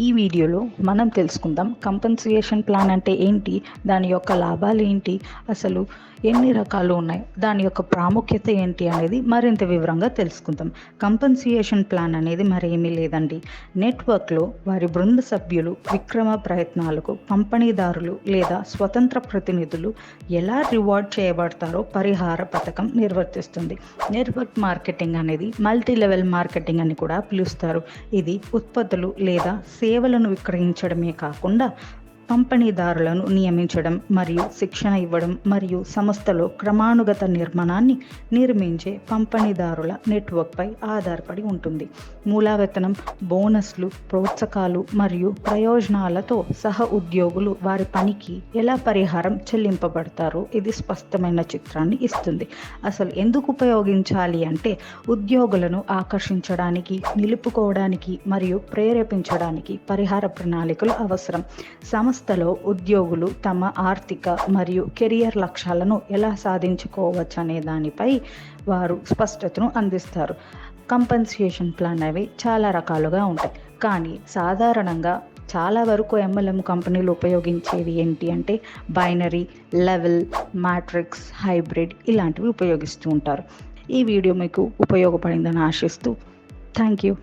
ఈ వీడియోలో మనం తెలుసుకుందాం కంపెన్సేషన్ ప్లాన్ అంటే ఏంటి, దాని యొక్క లాభాలు ఏంటి, అసలు ఎన్ని రకాలు ఉన్నాయి, దాని యొక్క ప్రాముఖ్యత ఏంటి అనేది మరింత వివరంగా తెలుసుకుందాం. కంపెన్సేషన్ ప్లాన్ అనేది మరేమీ లేదండి. నెట్వర్క్లో వారి బృంద సభ్యులు విక్రమ ప్రయత్నాలకు పంపిణీదారులు లేదా స్వతంత్ర ప్రతినిధులు ఎలా రివార్డ్ చేయబడతారో పరిహార పథకం నిర్వర్తిస్తుంది. నెట్వర్క్ మార్కెటింగ్ అనేది మల్టీ లెవెల్ మార్కెటింగ్ అని కూడా పిలుస్తారు. ఇది ఉత్పత్తులు లేదా సేవలను విక్రయించడమే కాకుండా పంపిణీదారులను నియమించడం మరియు శిక్షణ ఇవ్వడం మరియు సంస్థలో క్రమానుగత నిర్మాణాన్ని నిర్మించే పంపిణీదారుల నెట్వర్క్పై ఆధారపడి ఉంటుంది. మూలవేతనం, బోనస్లు, ప్రోత్సాహకాలు మరియు ప్రయోజనాలతో సహా ఉద్యోగులు వారి పనికి ఎలా పరిహారం చెల్లింపబడతారో ఇది స్పష్టమైన చిత్రాన్ని ఇస్తుంది. అసలు ఎందుకు ఉపయోగించాలి అంటే ఉద్యోగులను ఆకర్షించడానికి, నిలుపుకోవడానికి మరియు ప్రేరేపించడానికి పరిహార ప్రణాళికలు అవసరం. సంస్థలో ఉద్యోగులు తమ ఆర్థిక మరియు కెరియర్ లక్ష్యాలను ఎలా సాధించుకోవచ్చు అనే దానిపై వారు స్పష్టతను అందిస్తారు. కంపెన్సేషన్ ప్లాన్ అవి చాలా రకాలుగా ఉంటాయి, కానీ సాధారణంగా చాలా వరకు ఎంఎల్ఎం కంపెనీలు ఉపయోగించేవి ఏంటి అంటే బైనరీ, లెవెల్, మ్యాట్రిక్స్, హైబ్రిడ్ ఇలాంటివి ఉపయోగిస్తూ ఉంటారు. ఈ వీడియో మీకు ఉపయోగపడిందని ఆశిస్తూ థ్యాంక్ యూ.